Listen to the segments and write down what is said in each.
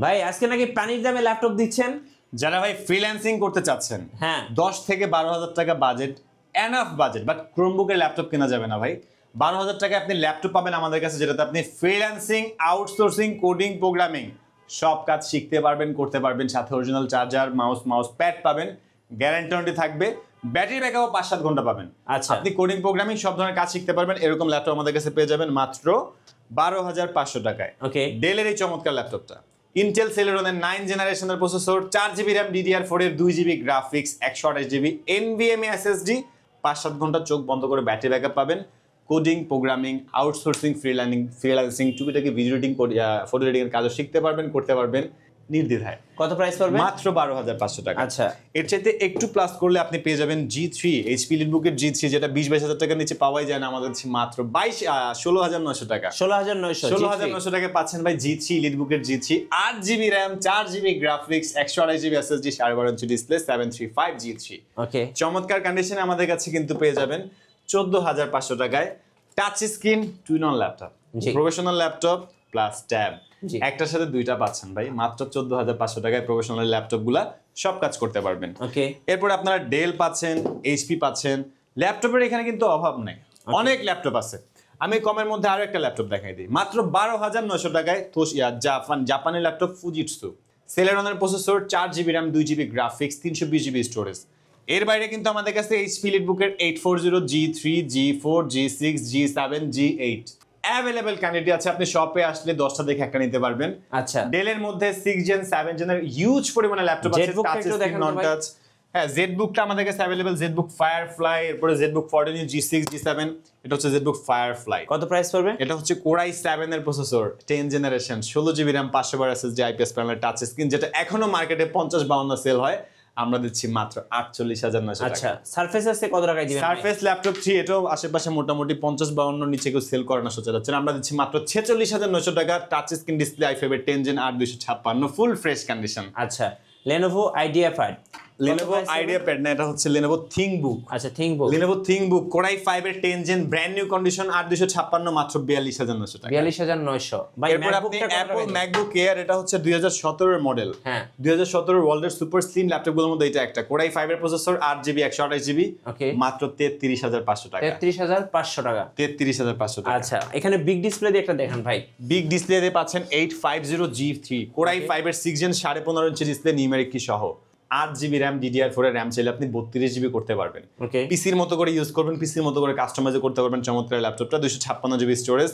ভাই আজকে নাকি পানির দামে ল্যাপটপ দিচ্ছেন। যারা ভাই ফ্রিল্যান্সিং করতে চাচ্ছেন, হ্যাঁ 10 থেকে 12,000 টাকা বাজেট, এনাফ বাজেট, বাট ক্রোমবুকের ল্যাপটপ কেনা যাবে না ভাই। 12,000 টাকায় আপনি ল্যাপটপ পাবেন আমাদের কাছে, যেটাতে আপনি ফ্রিল্যান্সিং, আউটসোর্সিং, কোডিং, প্রোগ্রামিং সব কাজ শিখতে পারবেন, করতে পারবেন। সাথে অরিজিনাল চার্জার, মাউস প্যাড পাবেন, গ্যারান্টি থাকবে, ব্যাটারি ব্যাকআপও 5-7 ঘন্টা পাবেন। আচ্ছা আপনি কোডিং, প্রোগ্রামিং সব ধরনের কাজ শিখতে পারবেন। এরকম ল্যাপটপ আমাদের কাছে পেয়ে যাবেন মাত্র 12,500 টাকায়। ওকে ডেলের এই চমৎকার ল্যাপটপটা ইন্টেল সেলেরনের 9 জেনারেশনের প্রসেসর, 4GB র্যাম, DDR4 এর 2GB graphics, 128GB NVMe SSD, 5-7 ঘন্টা চোখ বন্ধ করে ব্যাটারি ব্যাকআপ পাবেন। কোডিং, প্রোগ্রামিং, আউটসোর্সিং, ফ্রিল্যান্সিং, টুকিটাকি ভিডিও এডিটিং, ফটো এডিটিং এর কাজও শিখতে পারবেন, করতে পারবেন নির্দ্বিধায়। কত প্রাইস পড়বে? মাত্র 12,500 টাকা। আচ্ছা এর চাইতে একটু প্লাস করলে আপনি পেয়ে যাবেন G3 HP লিটবুকের G3, যেটা 20-22 হাজার টাকার নিচে পাওয়াই যায় না আমাদের কাছে, মাত্র 16,900 টাকা। 16,900 টাকায় পাচ্ছেন ভাই G3 লিটবুকের G3, 8GB RAM, 4GB graphics, 128GB SSD, 12.5 inch display, 735 G3। Okay চমৎকার কন্ডিশনে আমাদের কাছে কিন্তু পেয়ে যাবেন 14,500 টাকায় touch screen two in one laptop, জি। প্রফেশনাল ল্যাপটপ প্লাস ট্যাব, জি। একটার সাথে দুইটা পাচ্ছেন ভাই। মাত্র 14,500 টাকায় প্রফেশনাল ল্যাপটপগুলা সব কাজ করতে পারবেন। ওকে এরপর আপনারা ডেল পাচ্ছেন, এইচপি পাচ্ছেন। ল্যাপটপের এখানে কিন্তু অভাব নেই, অনেক ল্যাপটপ আছে। আমি কমের মধ্যে আরো একটা ল্যাপটপ দেখাই দিই, মাত্র 12,900 টাকায় জাপানের ল্যাপটপ ফুজিটসু, সেলেরনের processor, 4GB RAM, 2GB graphics, 320GB storage. এর বাইরে কিন্তু আমাদের কাছে HP লিটবুকের 840, G3, G4, G6, G7, G8 available candidate আছে। আপনি শপে আসলে 10টা দেখে একটা নিতে পারবেন। আচ্ছা ডেলের মধ্যে 6 জেন 7 জেনের হিউজ পরিমাণে ল্যাপটপ আছে, Zetbook টাচ একটু স্ক্রিন, দেখান তো নন ভাই। টাচ। হ্যাঁ জেটবুকটা আমাদের কাছে অ্যাভেলেবল, জেটবুক ফায়ারফ্লাই, এরপরে জেটবুক 14, G6, G7, এটা হচ্ছে জেটবুক ফায়ারফ্লাই। কত প্রাইস পড়বে? এটা হচ্ছে Core i7 এর processor, 10 generation, 16GB RAM, 500 SSD, IPS প্যানেলের টাচ স্ক্রিন, যেটা এখনো মার্কেটে 50-52 সেল হয়, আমরা দিচ্ছি মাত্র 48,900 টাকা। আচ্ছা সারফেস আছে কত টাকায় দিবেন? সারফেস ল্যাপটপ 3 এটাও আশেপাশে মোটামুটি 50-52 নিচে কেউ সেল করে না সচরাচর, আমরা দিচ্ছি মাত্র 46,900 টাকা। টাচ স্ক্রিন ডিসপ্লে, i5 এর 10 জেন 8-256, ফুল ফ্রেশ কন্ডিশন। আচ্ছা Lenovo IdeaPad, Lenovo IdeaPad না, এটা হচ্ছে Lenovo ThinkBook। আচ্ছা ThinkBook, Lenovo ThinkBook Core i5 এর 10 জেন ব্র্যান্ড নিউ কন্ডিশন, 8-256, মাত্র 42,900 টাকা। 42,900। ভাই এরপর আপনি Apple MacBook Air, এটা হচ্ছে 2017 এর মডেল। হ্যাঁ 2017 ওয়ার্ল্ডের সুপার স্লিম ল্যাপটপগুলোর মধ্যে এটা একটা। Core i5 এর প্রসেসর, 8GB 128GB, ওকে মাত্র 33,500 টাকা। 33,500 টাকা। 33,500 টাকা। আচ্ছা এখানে বিগ ডিসপ্লে দিয়ে একটা দেখান ভাই। বিগ ডিসপ্লে দিয়ে পাচ্ছেন 850 G3 Core i5 এর 6 জেন 15.5 ইঞ্চি ডিসপ্লে, নিউমেরিক কি সহ, 8GB র্যাম, DDR4 এর র্যাম চাইলে আপনি 32GB করতে পারবেন। ওকে পিসির মতো করে ইউজ করবেন, পিসির মতো করে কাস্টমাইজ করতে পারবেন চমৎকার ল্যাপটপটা। 256GB স্টোরেজ,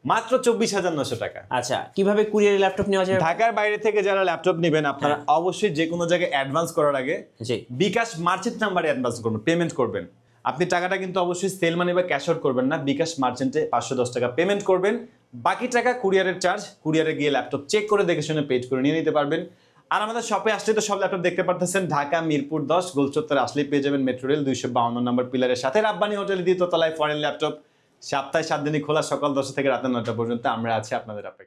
মাত্র 24,900 টাকা। আচ্ছা কিভাবে কুরিয়ারে ল্যাপটপ নেওয়া যায়? ঢাকার বাইরে থেকে যারা ল্যাপটপ নেবেন, আপনারা অবশ্যই যে কোনো জায়গায় অ্যাডভান্স করার আগে জি বিকাশ মার্চেন্ট নাম্বারে অ্যাডভান্স করবেন, পেমেন্ট করবেন। আপনি টাকাটা কিন্তু অবশ্যই সেল মানি বা ক্যাশ আউট করবেন না, বিকাশ মার্চেন্টে 510 টাকা পেমেন্ট করবেন, বাকি টাকা কুরিয়ারের চার্জ, কুরিয়ারে গিয়ে ল্যাপটপ চেক করে দেখে শুনে পেড করে নিয়ে নিতে পারবেন। আর আমাদের শপে আসলে তো সব ল্যাপটপ দেখতে পারতেছেন, ঢাকা মিরপুর 10 গোলচত্বরে আসলেই পেয়ে যাবেন মেট্রো রেল 252 নম্বর পিলারের সাথে রাব্বানি হোটেল, দ্বিতীয় তলায় ফরেন ল্যাপটপ। সপ্তাহে 7 দিনই খোলা, সকাল 10টা থেকে রাত 9টা পর্যন্ত আমরা আছি আপনাদের অপেক্ষায়।